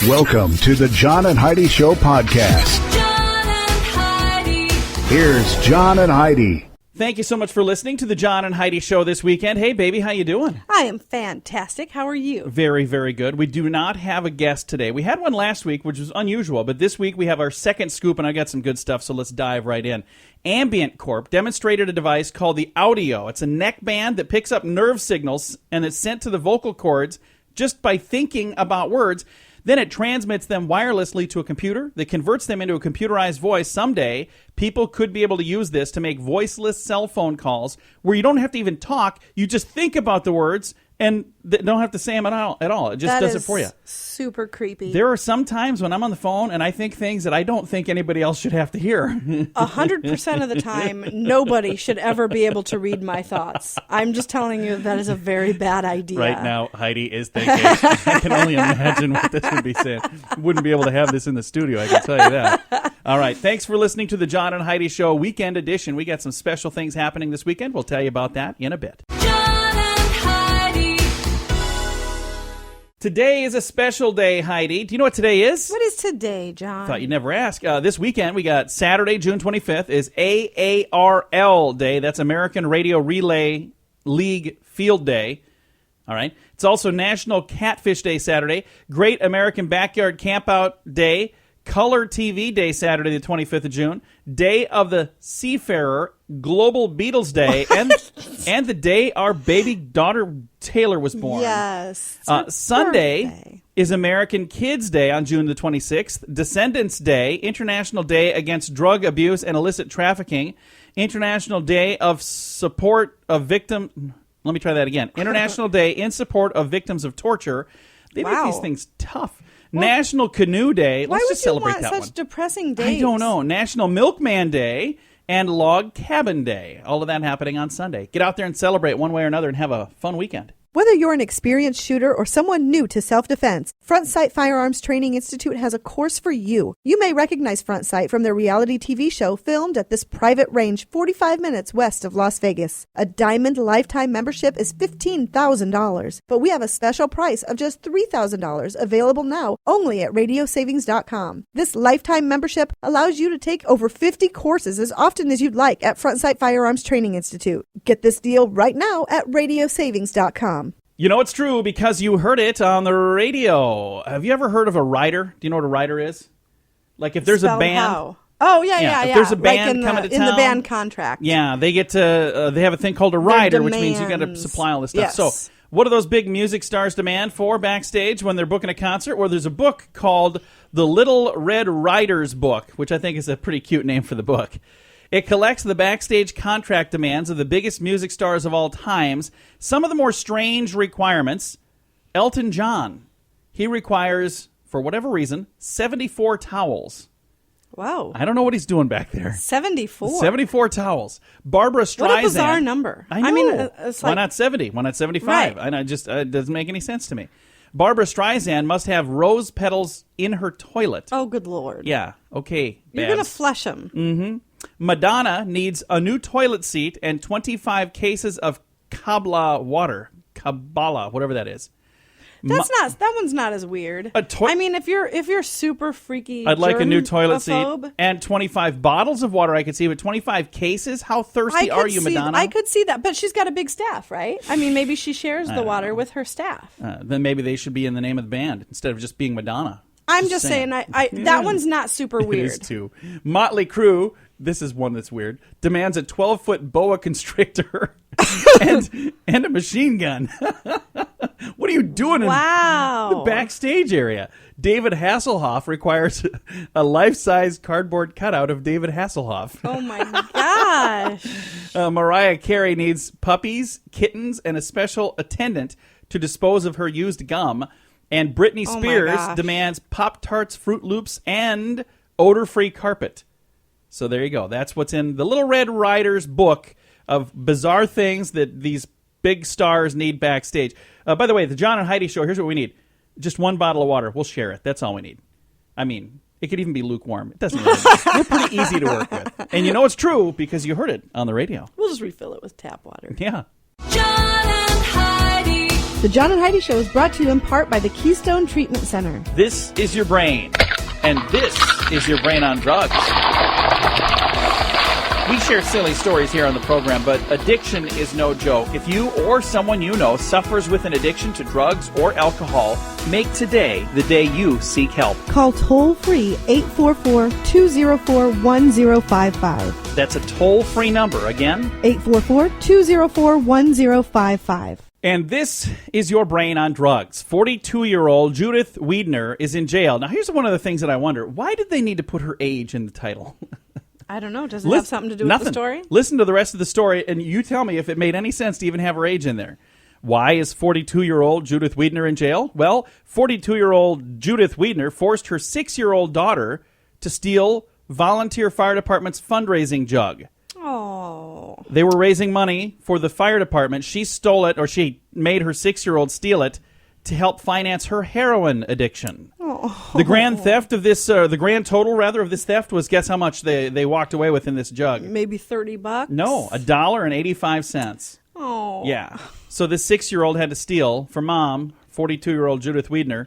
Welcome to the John and Heidi Show podcast. John and Heidi. Here's John and Heidi. Thank you so much for listening to the John and Heidi Show this weekend. Hey, baby, how you doing? I am fantastic. How are you? Very, very good. We do not have a guest today. We had one last week, which was unusual, but this week we have our second scoop, and I got some good stuff, so let's dive right in. Ambient Corp demonstrated a device called the Audio. It's a neck band that picks up nerve signals, and it's sent to the vocal cords just by thinking about words. Then it transmits them wirelessly to a computer that converts them into a computerized voice. Someday, people could be able to use this to make voiceless cell phone calls where you don't have to even talk. You just think about the words and don't have to say them at all. It just does it for you. Super creepy. There are some times when I'm on the phone and I think things that I don't think anybody else should have to hear. 100% of the time, nobody should ever be able to read my thoughts. I'm just telling you that is a very bad idea. Right now, Heidi is thinking, I can only imagine what this would be saying. Wouldn't be able to have this in the studio, I can tell you that. All right, thanks for listening to the John and Heidi Show Weekend Edition. We got some special things happening this weekend. We'll tell you about that in a bit. John and Heidi. Today is a special day, Heidi. Do you know what today is? What is today, John? Thought you'd never ask. This weekend, we got Saturday, June 25th, is AARL Day. That's American Radio Relay League Field Day. All right. It's also National Catfish Day Saturday, Great American Backyard Campout Day, Color TV Day Saturday, the 25th of June, Day of the Seafarer, Global Beatles Day, and the day our baby daughter Taylor was born. Yes. Sunday birthday. is American Kids Day on June the 26th, Descendants Day, International Day Against Drug Abuse and Illicit Trafficking, International Day of Support of Victims. Let me try that again. International Day in Support of Victims of Torture. They make these things tough. National Canoe Day. Let's just celebrate that one. Why would you want such depressing days? I don't know. National Milkman Day and Log Cabin Day. All of that happening on Sunday. Get out there and celebrate one way or another and have a fun weekend. Whether you're an experienced shooter or someone new to self-defense, Front Sight Firearms Training Institute has a course for you. You may recognize Front Sight from their reality TV show filmed at this private range 45 minutes west of Las Vegas. A Diamond Lifetime membership is $15,000, but we have a special price of just $3,000 available now only at radiosavings.com. This lifetime membership allows you to take over 50 courses as often as you'd like at Front Sight Firearms Training Institute. Get this deal right now at radiosavings.com. You know it's true because you heard it on the radio. Have you ever heard of a rider? Do you know what a rider is? Like if there's Spell a band. how? Oh, yeah. If there's a band like coming to in town. the band contract. Yeah, they get to, they have a thing called a rider, which means you got to supply all this stuff. Yes. So what do those big music stars demand for backstage when they're booking a concert? Well, there's a book called The Little Red Riders Book, which I think is a pretty cute name for the book. It collects the backstage contract demands of the biggest music stars of all times. Some of the more strange requirements. Elton John, he requires, for whatever reason, 74 towels. Wow. I don't know what he's doing back there. 74. 74 towels. Barbara Streisand. What a bizarre number. I know. I mean, it's why like, not 70? Why not 75? Right. And I just it doesn't make any sense to me. Barbara Streisand must have rose petals in her toilet. oh, good Lord. Yeah. Okay. You're going to Babs. flush them. Mm-hmm. Madonna needs a new toilet seat and 25 cases of Kabbalah water. Kabbalah, whatever that is. That one's not as weird. I mean, if you're super freaky, I'd like a new toilet seat germaphobe, and 25 bottles of water. I could see, but 25 cases. How thirsty are you, Madonna? I could see that, but she's got a big staff, right? I mean, maybe she shares the water with her staff. Then maybe they should be in the name of the band instead of just being Madonna. I'm just saying, that one's not super weird. It is too. Motley Crue, this is one that's weird, demands a 12-foot boa constrictor and a machine gun. What are you doing in the backstage area? David Hasselhoff requires a life-size cardboard cutout of David Hasselhoff. Oh, my gosh. Mariah Carey needs puppies, kittens, and a special attendant to dispose of her used gum. And Britney Spears demands Pop-Tarts, Fruit Loops, and odor-free carpet. So there you go. That's what's in the Little Red Riders book of bizarre things that these big stars need backstage. By the way, the John and Heidi Show, here's what we need. Just one bottle of water. We'll share it. That's all we need. I mean, it could even be lukewarm. It doesn't really matter. We're pretty easy to work with. And you know it's true because you heard it on the radio. We'll just refill it with tap water. Yeah. John and Heidi. The John and Heidi Show is brought to you in part by the Keystone Treatment Center. This is your brain, and this is your brain on drugs. We share silly stories here on the program, but addiction is no joke. If you or someone you know suffers with an addiction to drugs or alcohol, make today the day you seek help. Call toll-free 844-204-1055. That's a toll-free number. Again, 844-204-1055. and this is your brain on drugs. 42-year-old Judith Wiedner is in jail. Now, here's one of the things that I wonder. Why did they need to put her age in the title? I don't know. Does it have something to do with the story? Listen to the rest of the story, and you tell me if it made any sense to even have her age in there. Why is 42-year-old Judith Wiedner in jail? Well, 42-year-old Judith Wiedner forced her 6-year-old daughter to steal volunteer fire department's fundraising jug. Oh. They were raising money for the fire department. She stole it, or she made her 6-year-old steal it to help finance her heroin addiction. Oh. The grand theft of this, the grand total rather of this theft was, guess how much they walked away with in this jug? Maybe $30? No, $1.85. Oh. Yeah. So this 6-year-old had to steal for mom, 42-year-old Judith Wiedner.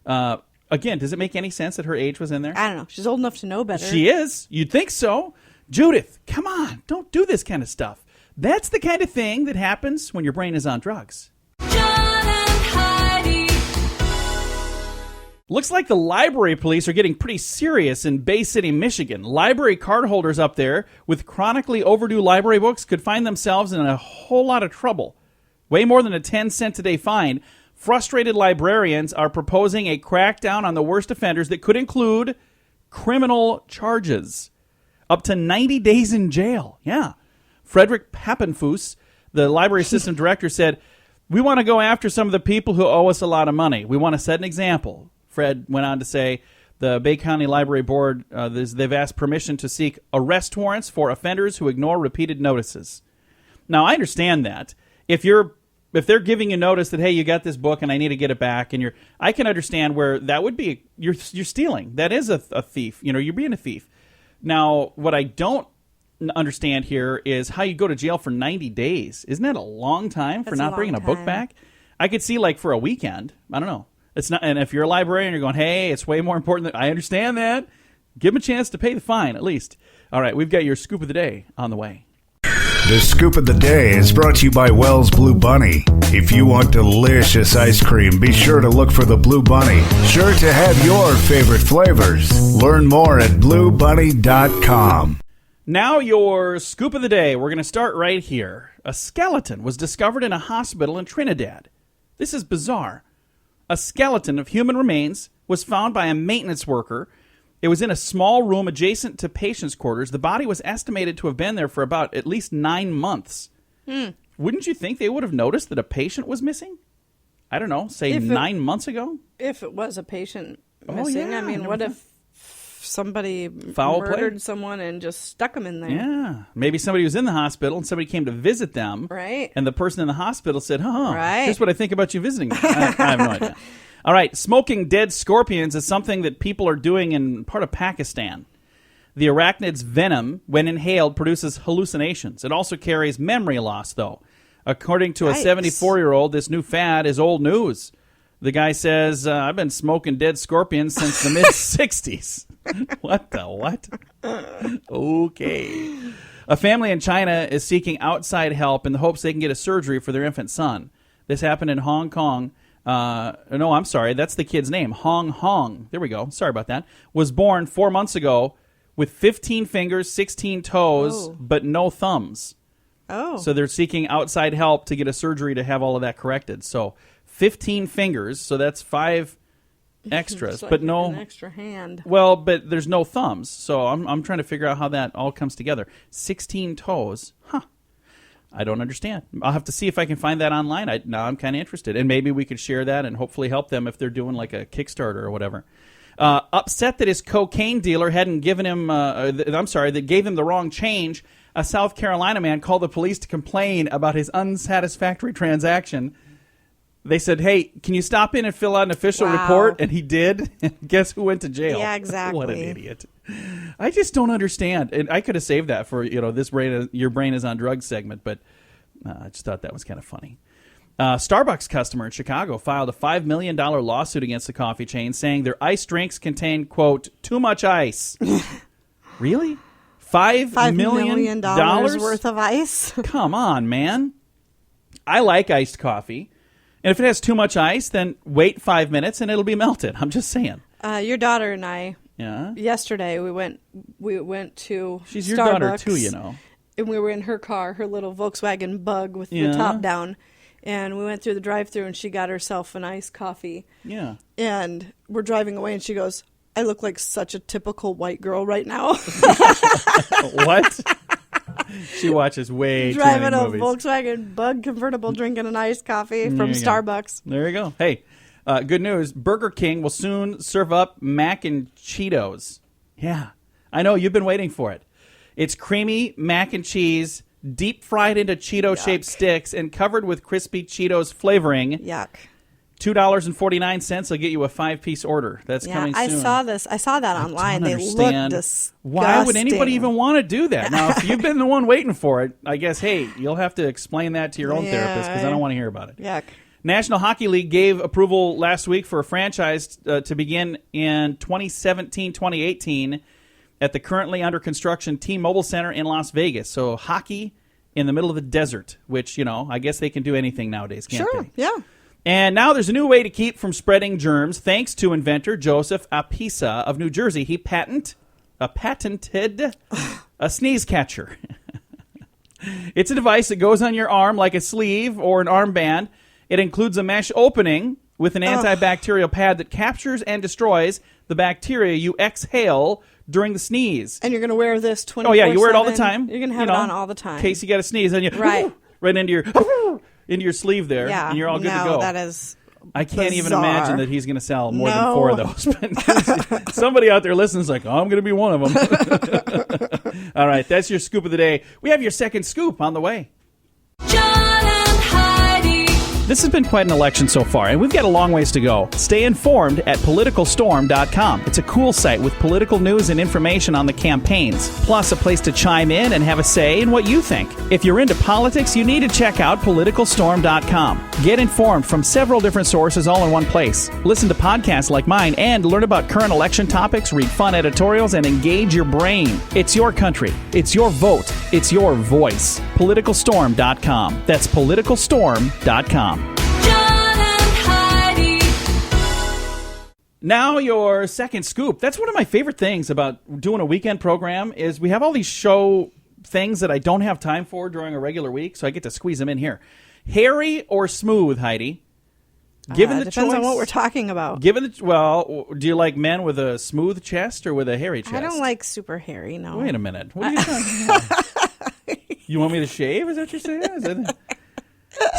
Again, does it make any sense that her age was in there? I don't know. She's old enough to know better. She is. You'd think so. Judith, come on. Don't do this kind of stuff. That's the kind of thing that happens when your brain is on drugs. John and Heidi. Looks like the library police are getting pretty serious in Bay City, Michigan. Library card holders up there with chronically overdue library books could find themselves in a whole lot of trouble. Way more than a 10-cent a day fine. Frustrated librarians are proposing a crackdown on the worst offenders that could include criminal charges. Up to 90 days in jail. Yeah. Frederick Pappenfuss, the library system director, said, "We want to go after some of the people who owe us a lot of money. We want to set an example." Fred went on to say the Bay County Library Board, they've asked permission to seek arrest warrants for offenders who ignore repeated notices. Now, I understand that. If they're giving you notice that, hey, you got this book and I need to get it back, and I can understand where that would be, you're stealing. That is a thief. You're being a thief. Now, what I don't understand here is how you go to jail for 90 days. Isn't that a long time for not bringing a book back? I could see like for a weekend. I don't know. It's not. And if you're a librarian, you're going, hey, it's way more important. I understand that. Give them a chance to pay the fine at least. All right, we've got your scoop of the day on the way. The Scoop of the Day is brought to you by Wells Blue Bunny. If you want delicious ice cream, be sure to look for the Blue Bunny. Sure to have your favorite flavors. Learn more at bluebunny.com. Now your scoop of the day. We're going to start right here. A skeleton was discovered in a hospital in Trinidad. This is bizarre. A skeleton of human remains was found by a maintenance worker. It was in a small room adjacent to patients' quarters. The body was estimated to have been there for about at least 9 months. Wouldn't you think they would have noticed that a patient was missing? I don't know, say 9 months ago? If it was a patient missing. yeah, I mean, what if somebody Foul murdered play? someone and just stuck them in there? Yeah. Maybe somebody was in the hospital and somebody came to visit them. Right. And the person in the hospital said, Right. here's what I think about you visiting me. I have no idea. All right, smoking dead scorpions is something that people are doing in part of Pakistan. The arachnid's venom, when inhaled, produces hallucinations. It also carries memory loss, though. According to a Yikes. 74-year-old, this new fad is old news. The guy says, I've been smoking dead scorpions since the mid-60s. What the what? Okay. A family in China is seeking outside help in the hopes they can get a surgery for their infant son. This happened in Hong Kong. No, I'm sorry. That's the kid's name. Hong. There we go. Sorry about that. Was born 4 months ago with 15 fingers, 16 toes, but no thumbs. Oh. So they're seeking outside help to get a surgery to have all of that corrected. So 15 fingers, so that's 5 extras, It's like but no an extra hand. Well, but there's no thumbs. So I'm trying to figure out how that all comes together. 16 toes. Huh. I don't understand. I'll have to see if I can find that online. Now I'm kind of interested. And maybe we could share that and hopefully help them if they're doing like a Kickstarter or whatever. Upset that his cocaine dealer hadn't given him, that gave him the wrong change, a South Carolina man called the police to complain about his unsatisfactory transaction. They said, hey, can you stop in and fill out an official report? And he did. And guess who went to jail? Yeah, exactly. What an idiot. I just don't understand. And I could have saved that for, this brain, your brain is on drugs segment, but I just thought that was kind of funny. Starbucks customer in Chicago filed a $5 million lawsuit against the coffee chain, saying their iced drinks contain, quote, too much ice. Really? $5 million worth of ice? Come on, man. I like iced coffee. And if it has too much ice, then wait 5 minutes and it'll be melted. I'm just saying. Your daughter and I, Yeah. yesterday, we went to She's your Starbucks, daughter, too, you know. And we were in her car, her little Volkswagen Bug with Yeah. the top down. And we went through the drive-thru, and she got herself an iced coffee. Yeah. And we're driving away, and she goes, I look like such a typical white girl right now. What? She watches way too Driving many a movies. Volkswagen Bug convertible, drinking an iced coffee There from you go. Starbucks. There you go. Hey, good news. Burger King will soon serve up mac and Cheetos. Yeah. I know. You've been waiting for it. It's creamy mac and cheese, deep fried into Cheeto-shaped sticks, and covered with crispy Cheetos flavoring. Yuck. $2.49 will get you a 5-piece order. That's coming soon. I saw this. I saw that online. don't They look understand. disgusting. Why would anybody even want to do that? Now, if you've been the one waiting for it, I guess, hey, you'll have to explain that to your own therapist because I don't want to hear about it. Yuck. National Hockey League gave approval last week for a franchise to begin in 2017-2018 at the currently under construction T-Mobile Center in Las Vegas. So hockey in the middle of the desert, which, you know, I guess they can do anything nowadays, can't Sure, they? yeah. And now there's a new way to keep from spreading germs thanks to inventor Joseph Apisa of New Jersey. He patented a sneeze catcher. It's a device that goes on your arm like a sleeve or an armband. It includes a mesh opening with an antibacterial pad that captures and destroys the bacteria you exhale during the sneeze. And you're going to wear this 24/7. Oh, yeah, you wear it all the time. You're going to have You it know, on all the time. In case you got to sneeze, then you Right. right into your sleeve there, Yeah. and you're all good no, to go. that is I can't even bizarre. imagine that he's going to sell more than No. 4 of those. But somebody out there listening is like, oh, I'm going to be one of them. All right, that's your scoop of the day. We have your second scoop on the way. John and Heidi. This has been quite an election so far, and we've got a long ways to go. Stay informed at politicalstorm.com. It's a cool site with political news and information on the campaigns, plus a place to chime in and have a say in what you think. If you're into politics, you need to check out politicalstorm.com. Get informed from several different sources all in one place. Listen to podcasts like mine and learn about current election topics, read fun editorials, and engage your brain. It's your country. It's your vote. It's your voice. Politicalstorm.com. That's politicalstorm.com. John and Heidi. Now your second scoop. That's one of my favorite things about doing a weekend program is we have all these show things that I don't have time for during a regular week, so I get to squeeze them in here. Hairy or smooth, Heidi? Given the depends choice, on what we're talking about. do you like men with a smooth chest or with a hairy chest? I don't like super hairy, no. Wait a minute. What are you talking about? You want me to shave? Is that what you're saying?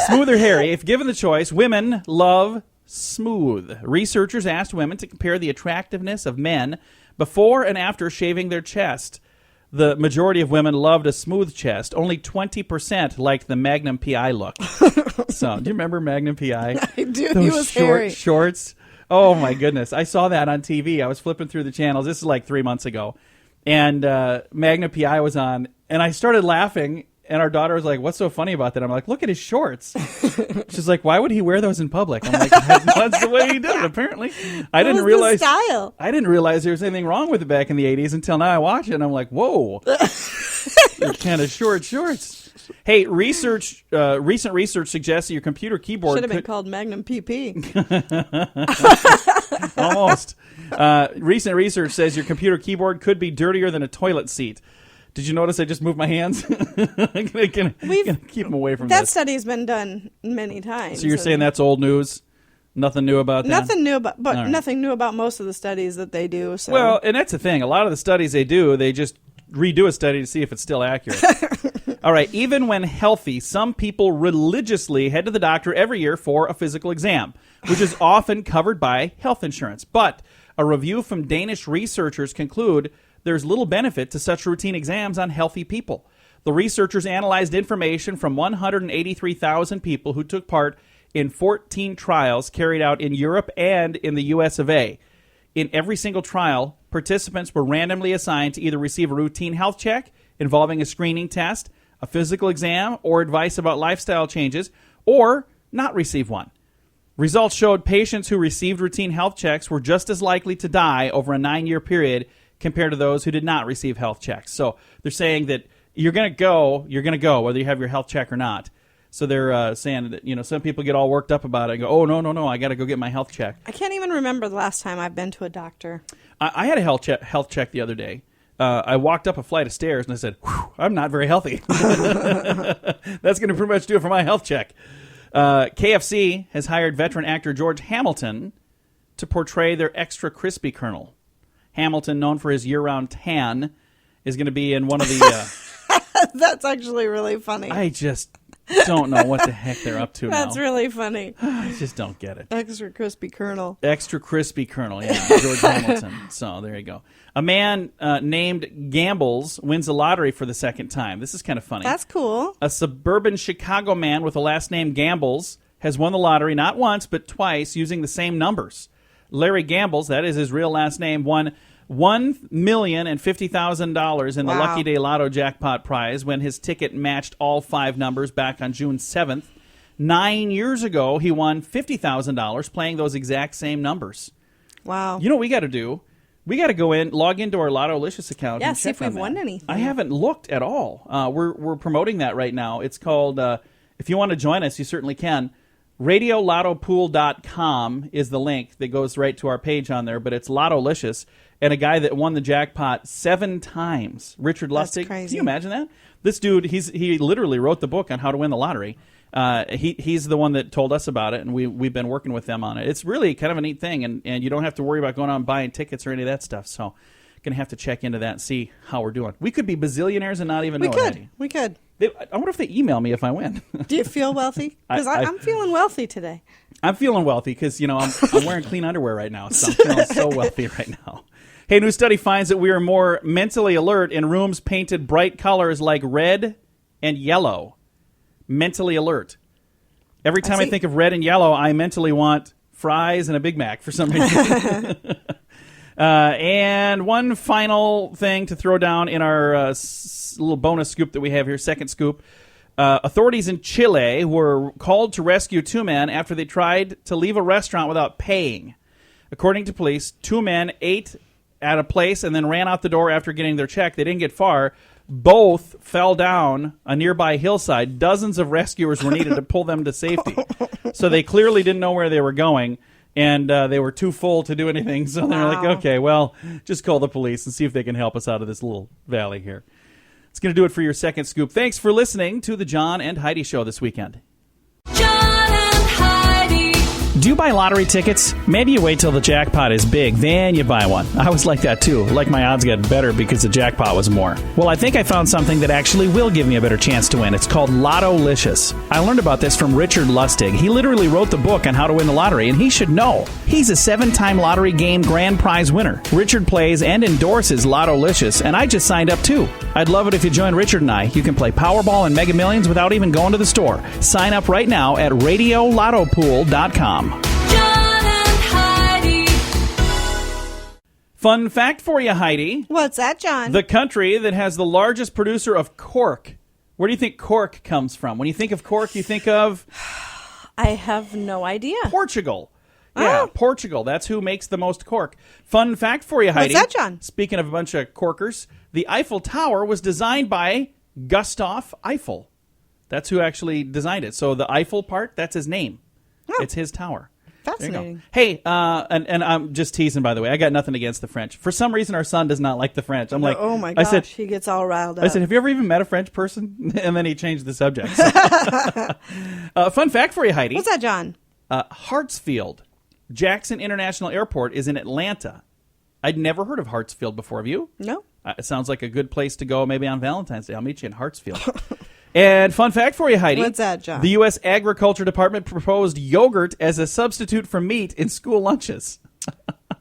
Smooth or hairy? If given the choice, women love smooth. Researchers asked women to compare the attractiveness of men before and after shaving their chest. The majority of women loved a smooth chest. Only 20% liked the Magnum PI look. So, do you remember Magnum PI? I do. Those He was short hairy. shorts. Oh, my goodness. I saw that on TV. I was flipping through the channels. This is like 3 months ago. And Magnum PI was on. And I started laughing. And our daughter was like, what's so funny about that? I'm like, look at his shorts. She's like, why would he wear those in public? I'm like, that's the way he did it, apparently. I didn't was the realize style. I didn't realize there was anything wrong with it back in the 80s until now I watch it and I'm like, whoa. They're kind of short shorts. Hey, recent research suggests that your computer keyboard Should have been could called Magnum PP. almost. Recent research says your computer keyboard could be dirtier than a toilet seat. Did you notice I just moved my hands? I'm gonna keep them away from That this. study's been done many times. So you're saying that's old news? Nothing new about that? nothing new about, but All right. nothing new about most of the studies that they do. So. Well, and that's the thing. A lot of the studies they do, they just redo a study to see if it's still accurate. All right. Even when healthy, some people religiously head to the doctor every year for a physical exam, which is often covered by health insurance. But a review from Danish researchers conclude there's little benefit to such routine exams on healthy people. The researchers analyzed information from 183,000 people who took part in 14 trials carried out in Europe and in the US of A. In every single trial, participants were randomly assigned to either receive a routine health check involving a screening test, a physical exam, or advice about lifestyle changes, or not receive one. Results showed patients who received routine health checks were just as likely to die over a 9-year period compared to those who did not receive health checks. So they're saying that you're going to go, whether you have your health check or not. So they're saying that, some people get all worked up about it and go, oh, no, I got to go get my health check. I can't even remember the last time I've been to a doctor. I had a health check the other day. I walked up a flight of stairs and I said, I'm not very healthy. That's going to pretty much do it for my health check. KFC has hired veteran actor George Hamilton to portray their extra crispy Colonel. Hamilton, known for his year-round tan, is going to be in one of the... That's actually really funny. I just don't know what the heck they're up to now. That's really funny. I just don't get it. Extra crispy Colonel. Extra crispy Colonel, yeah, George Hamilton. So there you go. A man named Gambles wins the lottery for the second time. This is kind of funny. That's cool. A suburban Chicago man with the last name Gambles has won the lottery not once but twice using the same numbers. Larry Gambles, that is his real last name, won $1,050,000 in the Wow. Lucky Day Lotto jackpot prize when his ticket matched all 5 numbers back on June 7th. 9 years ago, he won $50,000 playing those exact same numbers. Wow. You know what we got to do? We got to go in, log into our Lottolicious account. Yeah, and see check if we've on that. won anything. I haven't looked at all. We're promoting that right now. It's called, if you want to join us, you certainly can. RadioLottoPool.com is the link that goes right to our page on there, but it's Lottolicious, and a guy that won the jackpot 7 times, Richard Lustig. That's crazy. Can you imagine that? This dude, he literally wrote the book on how to win the lottery. He's the one that told us about it, and we've been working with them on it. It's really kind of a neat thing, and you don't have to worry about going out and buying tickets or any of that stuff. So, going to have to check into that and see how we're doing. We could be bazillionaires and not even know it. We could. I wonder if they email me if I win. Do you feel wealthy? Because I'm feeling wealthy today. I'm feeling wealthy because, I'm wearing clean underwear right now, so I'm feeling so wealthy right now. Hey, new study finds that we are more mentally alert in rooms painted bright colors like red and yellow. Mentally alert. Every time I think of red and yellow, I mentally want fries and a Big Mac for some reason. And one final thing to throw down in our little bonus scoop that we have here, second scoop. Authorities in Chile were called to rescue 2 men after they tried to leave a restaurant without paying. According to police, 2 men ate at a place and then ran out the door after getting their check. They didn't get far. Both fell down a nearby hillside. Dozens of rescuers were needed to pull them to safety. So they clearly didn't know where they were going, and they were too full to do anything. So they're like, okay, well, just call the police and see if they can help us out of this little valley here. It's going to do it for your second scoop. Thanks for listening to the John and Heidi Show this weekend. John and Heidi. Do you buy lottery tickets? Maybe you wait till the jackpot is big, then you buy one. I was like that too. Like my odds get better because the jackpot was more. Well, I think I found something that actually will give me a better chance to win. It's called Lottolicious. I learned about this from Richard Lustig. He literally wrote the book on how to win the lottery, and he should know. He's a 7-time lottery game grand prize winner. Richard plays and endorses Lottolicious, and I just signed up too. I'd love it if you join Richard and I. You can play Powerball and Mega Millions without even going to the store. Sign up right now at RadioLottoPool.com. John and Heidi. Fun fact for you, Heidi. What's that, John? The country that has the largest producer of cork. Where do you think cork comes from? When you think of cork, you think of I have no idea. Portugal. Yeah, Oh. Portugal. That's who makes the most cork. Fun fact for you, Heidi. What's that, John? Speaking of a bunch of corkers, the Eiffel Tower was designed by Gustave Eiffel. That's who actually designed it. So the Eiffel part, that's his name. Oh. It's his tower. There you go. Fascinating. Hey, and I'm just teasing, by the way. I got nothing against the French. For some reason, our son does not like the French. I'm like, Oh my I gosh, said, he gets all riled up. I said, have you ever even met a French person? And then he changed the subject. Fun fact for you, Heidi. What's that, John? Hartsfield, Jackson International Airport is in Atlanta. I'd never heard of Hartsfield before. Have you? No. It sounds like a good place to go maybe on Valentine's Day. I'll meet you in Hartsfield. And fun fact for you, Heidi. What's that, John? The U.S. Agriculture Department proposed yogurt as a substitute for meat in school lunches.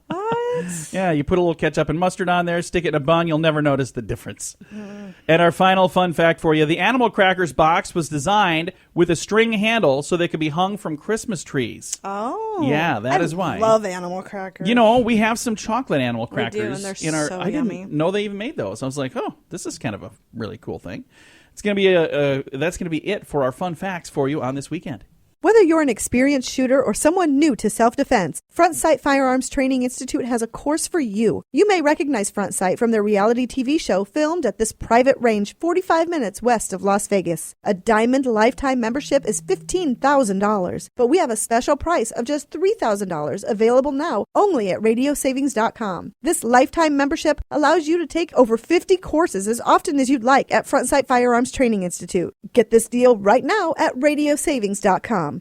What? Yeah, you put a little ketchup and mustard on there, stick it in a bun, you'll never notice the difference. And our final fun fact for you, the Animal Crackers box was designed with a string handle so they could be hung from Christmas trees. Oh. Yeah, that is why. I love animal crackers. You know, we have some chocolate animal We crackers do, and they're in our. so I yummy. didn't know they even made those. I was like, oh, this is kind of a really cool thing. It's gonna be that's gonna be it for our fun facts for you on this weekend. Whether you're an experienced shooter or someone new to self-defense, Front Sight Firearms Training Institute has a course for you. You may recognize Front Sight from their reality TV show filmed at this private range 45 minutes west of Las Vegas. A Diamond lifetime membership is $15,000, but we have a special price of just $3,000 available now only at radiosavings.com. This lifetime membership allows you to take over 50 courses as often as you'd like at Front Sight Firearms Training Institute. Get this deal right now at radiosavings.com.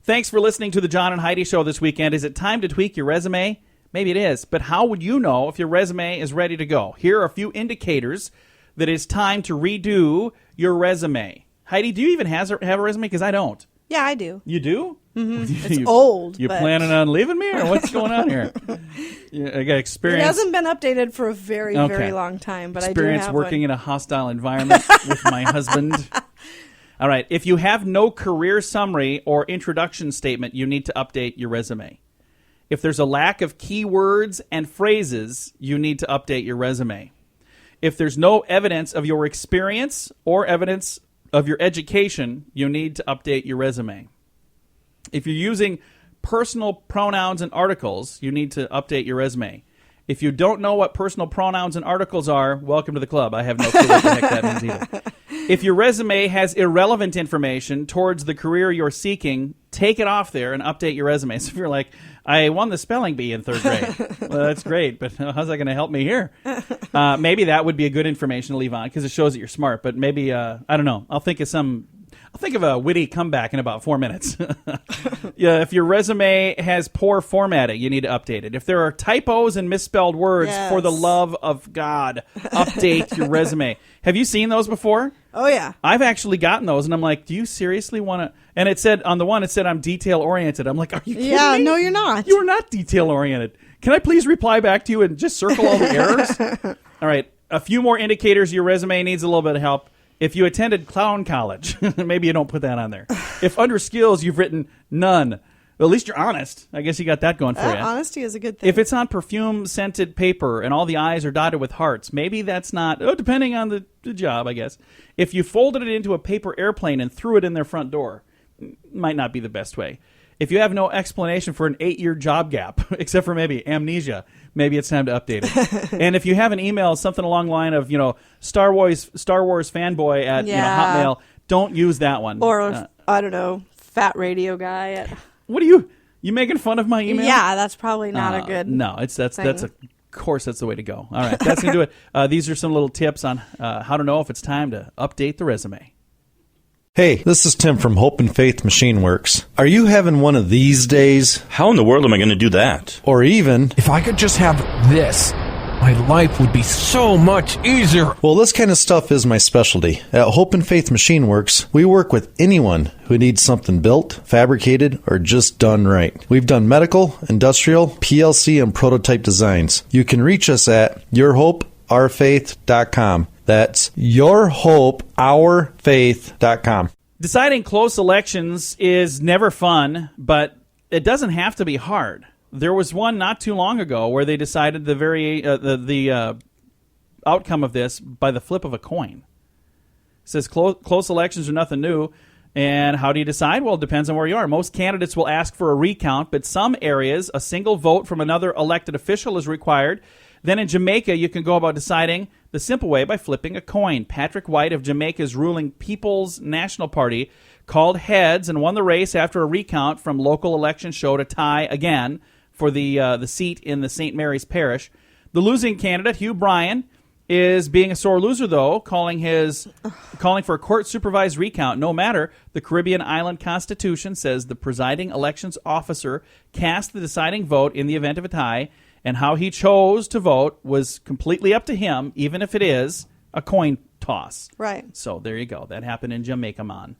Thanks for listening to the John and Heidi Show this weekend. Is it time to tweak your resume? Maybe it is, but how would you know if your resume is ready to go? Here are a few indicators that it's time to redo your resume. Heidi, do you even have a resume? Because I don't. Yeah, I do. You do? Mm-hmm. It's old. You but planning on leaving me, or what's going on here? I got experience. It hasn't been updated for a very, very long time, but experience I do have working one. in a hostile environment with my husband. All right. If you have no career summary or introduction statement, you need to update your resume. If there's a lack of keywords and phrases, you need to update your resume. If there's no evidence of your experience or evidence of your education, you need to update your resume. If you're using personal pronouns and articles, you need to update your resume. If you don't know what personal pronouns and articles are, welcome to the club. I have no clue what the heck that means either. If your resume has irrelevant information towards the career you're seeking, take it off there and update your resume. So if you're like, I won the spelling bee in 3rd grade. Well, that's great, but how's that going to help me here? Maybe that would be a good information to leave on because it shows that you're smart. But maybe, I don't know. I'll think of a witty comeback in about 4 minutes. Yeah, if your resume has poor formatting, you need to update it. If there are typos and misspelled words, for the love of God, update your resume. Have you seen those before? Oh, yeah. I've actually gotten those, and I'm like, do you seriously want to? And it said, on the one, it said I'm detail-oriented. I'm like, are you kidding Yeah, me? no, you're not. You are not detail-oriented. Can I please reply back to you and just circle all the errors? All right, a few more indicators your resume needs a little bit of help. If you attended clown college, maybe you don't put that on there. If under skills you've written none, well, at least you're honest. I guess you got that going for you. Honesty is a good thing. If it's on perfume-scented paper and all the I's are dotted with hearts, maybe that's not, depending on the job, I guess. If you folded it into a paper airplane and threw it in their front door, might not be the best way. If you have no explanation for an 8-year job gap, except for maybe amnesia, maybe it's time to update it. And if you have an email, something along the line of, Star Wars fanboy at Hotmail, don't use that one. Or, I don't know, fat radio guy at... What are you making fun of my email? Yeah, that's probably not a good No, that's thing. of course that's the way to go. All right, that's going to do it. These are some little tips on how to know if it's time to update the resume. Hey, this is Tim from Hope and Faith Machine Works. Are you having one of these days? How in the world am I going to do that? Or even, if I could just have this, my life would be so much easier. Well, this kind of stuff is my specialty. At Hope and Faith Machine Works, we work with anyone who needs something built, fabricated, or just done right. We've done medical, industrial, PLC, and prototype designs. You can reach us at yourhopeourfaith.com. That's yourhopeourfaith.com. Deciding close elections is never fun, but it doesn't have to be hard. There was one not too long ago where they decided the outcome of this by the flip of a coin. It says close elections are nothing new. And how do you decide? Well, it depends on where you are. Most candidates will ask for a recount, but some areas, a single vote from another elected official is required. Then in Jamaica, you can go about deciding the simple way by flipping a coin. Patrick White of Jamaica's ruling People's National Party called heads and won the race after a recount from local elections showed a tie again for the seat in the St. Mary's Parish. The losing candidate, Hugh Bryan, is being a sore loser, though, calling for a court-supervised recount. No matter, the Caribbean island constitution says the presiding elections officer cast the deciding vote in the event of a tie, and how he chose to vote was completely up to him, even if it is a coin toss. Right. So there you go. That happened in Jamaica, man.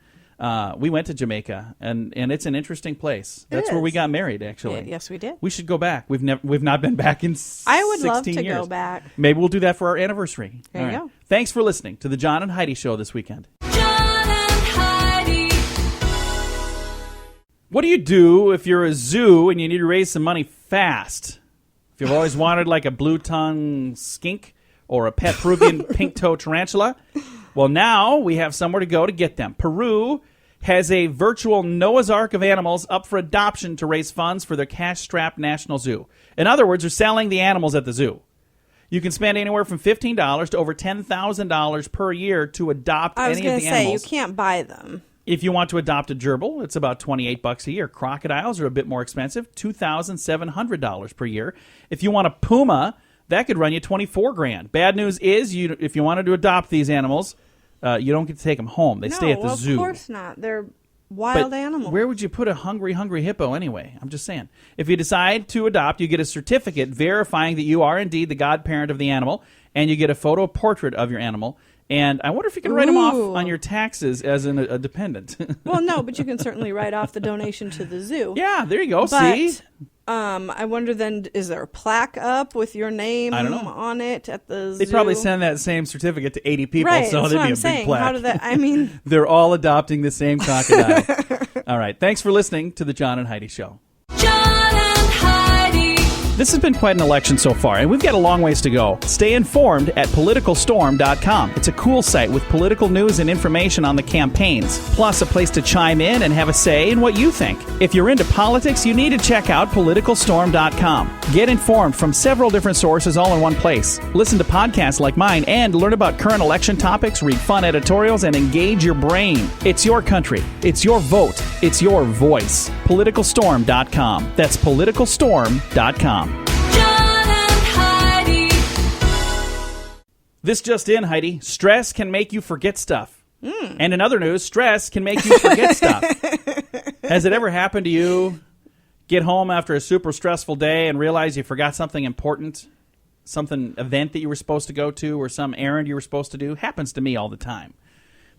We went to Jamaica, and it's an interesting place. That's where we got married, actually. Yeah, yes, we did. We should go back. We've not been back in 16 years. I would love to go back. Maybe we'll do that for our anniversary. There you go. Thanks for listening to the John and Heidi Show this weekend. John and Heidi. What do you do if you're a zoo and you need to raise some money fast? If you've always wanted like a blue-tongue skink or a pet Peruvian pink-toe tarantula, well, now we have somewhere to go to get them. Peru has a virtual Noah's Ark of animals up for adoption to raise funds for their cash-strapped National Zoo. In other words, they're selling the animals at the zoo. You can spend anywhere from $15 to over $10,000 per year to adopt any of the animals. I was going to say, you can't buy them. If you want to adopt a gerbil, it's about $28 a year. Crocodiles are a bit more expensive, $2,700 per year. If you want a puma, that could run you $24,000. Bad news is, if you wanted to adopt these animals, you don't get to take them home. They stay at the zoo. Of course not. They're wild animals. Where would you put a hungry hippo anyway? I'm just saying. If you decide to adopt, you get a certificate verifying that you are indeed the godparent of the animal, and you get a photo portrait of your animal. And I wonder if you can write them off on your taxes as a dependent. Well, no, but you can certainly write off the donation to the zoo. Yeah, there you go. But, see? I wonder then, is there a plaque up with your name on it at the zoo? They probably send that same certificate to 80 people, right, so that's there'd what be I'm a saying. big plaque. How did that, I mean... They're all adopting the same crocodile. All right, thanks for listening to the John and Heidi Show. John and Heidi. This has been quite an election so far, and we've got a long ways to go. Stay informed at politicalstorm.com. It's a cool site with political news and information on the campaigns, plus a place to chime in and have a say in what you think. If you're into politics, you need to check out politicalstorm.com. Get informed from several different sources all in one place. Listen to podcasts like mine and learn about current election topics, read fun editorials, and engage your brain. It's your country. It's your vote. It's your voice. Politicalstorm.com. That's politicalstorm.com. John and Heidi. This just in, Heidi. Stress can make you forget stuff. And in other news, stress can make you forget stuff. Has it ever happened to you? Get home after a super stressful day and realize you forgot something important? Something event that you were supposed to go to or some errand you were supposed to do? Happens to me all the time.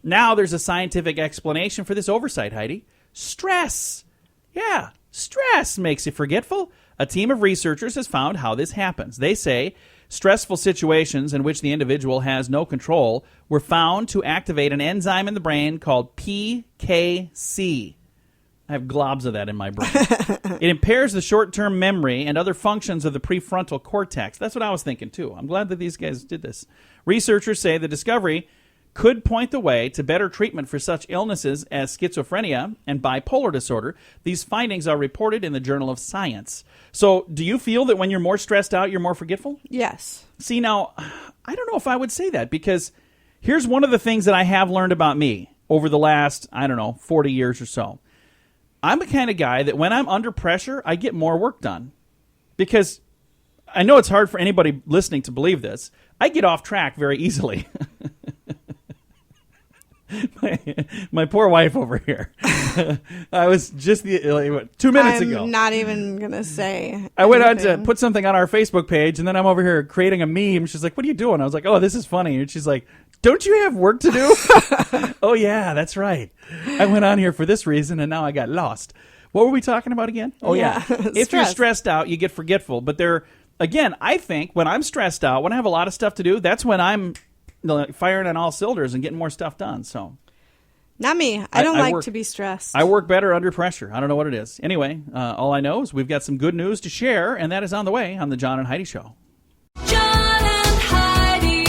Now there's a scientific explanation for this oversight, Heidi. Stress. Yeah, stress makes you forgetful. A team of researchers has found how this happens. They say stressful situations in which the individual has no control were found to activate an enzyme in the brain called PKC. I have globs of that in my brain. It impairs the short-term memory and other functions of the prefrontal cortex. That's what I was thinking, too. I'm glad that these guys did this. Researchers say the discovery could point the way to better treatment for such illnesses as schizophrenia and bipolar disorder. These findings are reported in the Journal of Science. So, do you feel that when you're more stressed out, you're more forgetful? Yes. See, now, I don't know if I would say that, because here's one of the things that I have learned about me over the last, 40 years or so. I'm the kind of guy that when I'm under pressure, I get more work done. Because I know it's hard for anybody listening to believe this. I get off track very easily. My poor wife over here. I was just 2 minutes ago. I'm not even going to say I went on anything. to put something on our Facebook page, and then I'm over here creating a meme. She's like, what are you doing? I was like, oh, this is funny. And she's like, don't you have work to do? Oh, yeah, that's right. I went on here for this reason, and now I got lost. What were we talking about again? Oh, yeah. If you're stressed out, you get forgetful. But again, I think when I'm stressed out, when I have a lot of stuff to do, that's when I'm firing on all cylinders and getting more stuff done. So, not me. I don't like to be stressed. I work better under pressure. I don't know what it is. Anyway, all I know is we've got some good news to share, and that is on the way on the John and Heidi Show. John and Heidi.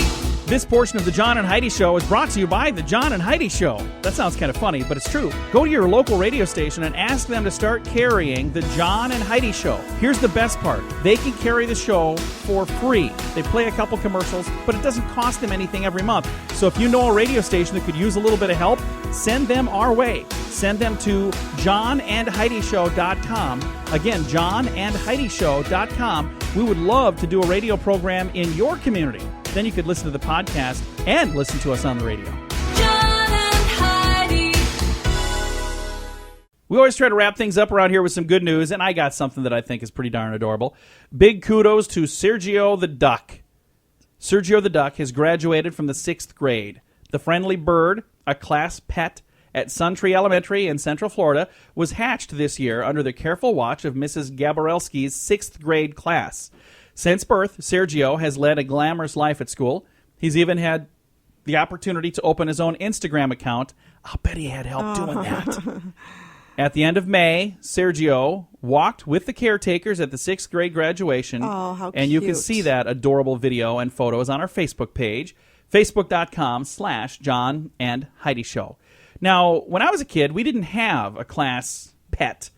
This portion of the John and Heidi Show is brought to you by the John and Heidi Show. That sounds kind of funny, but it's true. Go to your local radio station and ask them to start carrying the John and Heidi Show. Here's the best part. They can carry the show for free. They play a couple commercials, but it doesn't cost them anything every month. So if you know a radio station that could use a little bit of help, send them our way. Send them to johnandheidishow.com. Again, johnandheidishow.com. We would love to do a radio program in your community. Then you could listen to the podcast and listen to us on the radio. John and Heidi. We always try to wrap things up around here with some good news, and I got something that I think is pretty darn adorable. Big kudos to Sergio the Duck. Sergio the Duck has graduated from the 6th grade. The friendly bird, a class pet at Suntree Elementary in Central Florida, was hatched this year under the careful watch of Mrs. Gaborelski's 6th grade class. Since birth, Sergio has led a glamorous life at school. He's even had the opportunity to open his own Instagram account. I'll bet he had help doing that. At the end of May, Sergio walked with the caretakers at the 6th grade graduation. Oh, how cute. And you can see that adorable video and photos on our Facebook page, facebook.com/John and Heidi Show. Now, when I was a kid, we didn't have a class pet.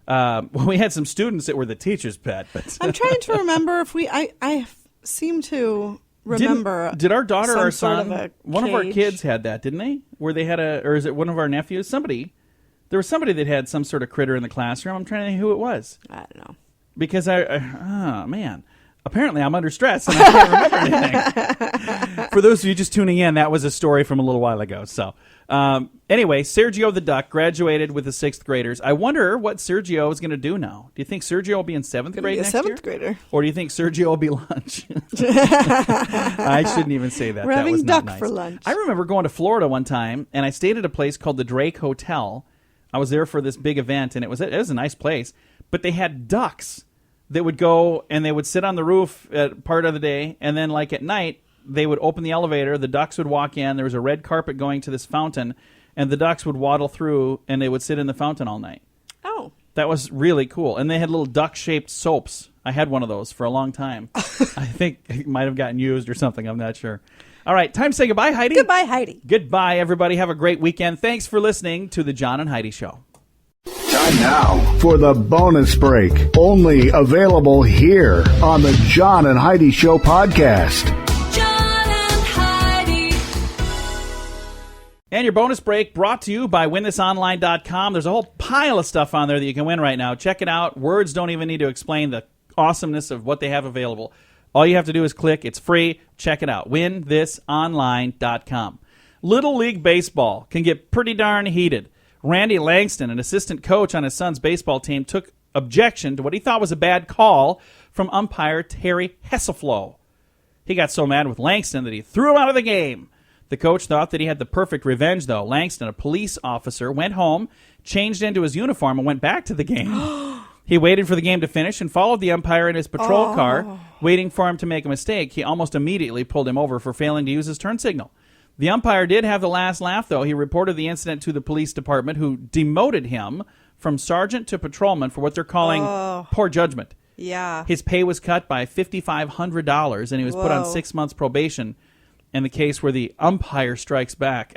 We had some students that were the teacher's pet. But I'm trying to remember if I seem to remember. Did our daughter or our some sort son, of a one of our cage. kids had that, didn't they? Where they had or is it one of our nephews? There was somebody that had some sort of critter in the classroom. I'm trying to think who it was. I don't know. Because oh man, apparently I'm under stress and I can't remember anything. For those of you just tuning in, that was a story from a little while ago. So anyway, Sergio the Duck graduated with the 6th graders. I wonder what Sergio is going to do now. Do you think Sergio will be in 7th grade next year? 7th grader. Or do you think Sergio will be lunch? I shouldn't even say that. We're That having was not duck nice. for lunch. I remember going to Florida one time, and I stayed at a place called the Drake Hotel. I was there for this big event, and it was a nice place. But they had ducks that would go, and they would sit on the roof at part of the day, and then like at night, they would open the elevator, the ducks would walk in, there was a red carpet going to this fountain, and the ducks would waddle through, and they would sit in the fountain all night. Oh. That was really cool. And they had little duck-shaped soaps. I had one of those for a long time. I think it might have gotten used or something. I'm not sure. All right, time to say goodbye, Heidi. Goodbye, Heidi. Goodbye, everybody. Have a great weekend. Thanks for listening to the John and Heidi Show. Time now for the bonus break. Only available here on the John and Heidi Show podcast. John and Heidi. And your bonus break brought to you by WinThisOnline.com. There's a whole pile of stuff on there that you can win right now. Check it out. Words don't even need to explain the awesomeness of what they have available. All you have to do is click. It's free. Check it out. WinThisOnline.com. Little League Baseball can get pretty darn heated. Randy Langston, an assistant coach on his son's baseball team, took objection to what he thought was a bad call from umpire Terry Hesseflo. He got so mad with Langston that he threw him out of the game. The coach thought that he had the perfect revenge, though. Langston, a police officer, went home, changed into his uniform, and went back to the game. He waited for the game to finish and followed the umpire in his patrol car, waiting for him to make a mistake. He almost immediately pulled him over for failing to use his turn signal. The umpire did have the last laugh, though. He reported the incident to the police department, who demoted him from sergeant to patrolman for what they're calling poor judgment. Yeah. His pay was cut by $5,500, and he was put on 6 months probation in the case where the umpire strikes back.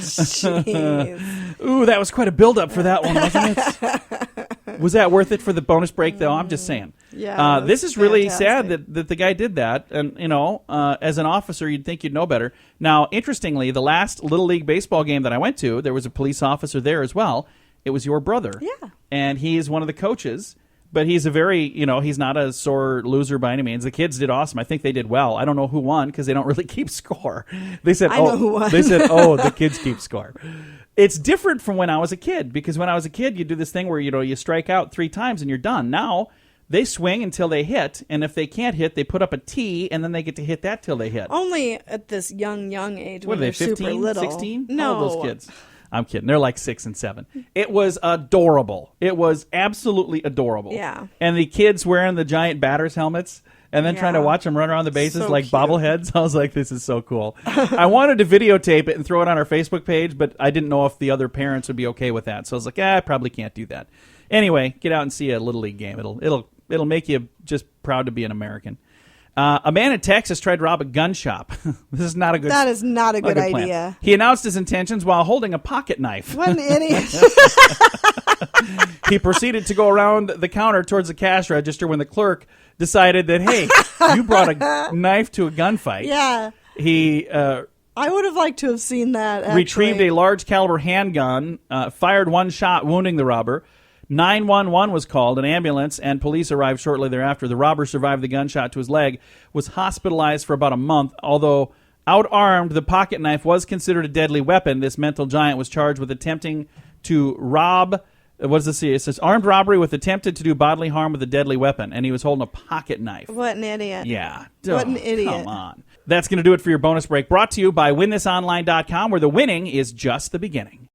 Jeez. Ooh, that was quite a build-up for that one, wasn't it? Was that worth it for the bonus break, though? I'm just saying. Yeah, this is really sad fantastic. that the guy did that. And, you know, as an officer, you'd think you'd know better. Now, interestingly, the last Little League baseball game that I went to, there was a police officer there as well. It was your brother. Yeah. And he is one of the coaches. But he's a very, you know, he's not a sore loser by any means. The kids did awesome. I think they did well. I don't know who won because they don't really keep score. They said, I know who won. They said, oh, the kids keep score. It's different from when I was a kid, because when I was a kid, you do this thing where, you know, you strike out 3 times and you're done. Now they swing until they hit, and if they can't hit, they put up a T, and then they get to hit that till they hit. Only at this young age What when are they, they're 15, super little. 16? No. All of those kids. I'm kidding. They're like 6 and 7. It was adorable. It was absolutely adorable. Yeah. And the kids wearing the giant batter's helmets and then trying to Yeah. watch them run around the bases So like cute. bobbleheads. I was like, this is so cool. I wanted to videotape it and throw it on our Facebook page, but I didn't know if the other parents would be okay with that. So I was like, I probably can't do that. Anyway, get out and see a Little League game. It'll make you just proud to be an American. A man in Texas tried to rob a gun shop. This is not a good. That is not a good plan. idea. He announced his intentions while holding a pocket knife. What an idiot. He proceeded to go around the counter towards the cash register when the clerk decided that, hey, you brought a knife to a gunfight. Yeah. He I would have liked to have seen that. Actually. retrieved a large caliber handgun, fired one shot, wounding the robber. 911 was called, an ambulance, and police arrived shortly thereafter. The robber survived the gunshot to his leg, was hospitalized for about a month. Although out-armed, the pocket knife was considered a deadly weapon. This mental giant was charged with attempting to rob. What does this say? It says armed robbery with attempted to do bodily harm with a deadly weapon, and he was holding a pocket knife. What an idiot. Yeah. What an idiot. Come on. That's going to do it for your bonus break, brought to you by WinThisOnline.com, where the winning is just the beginning.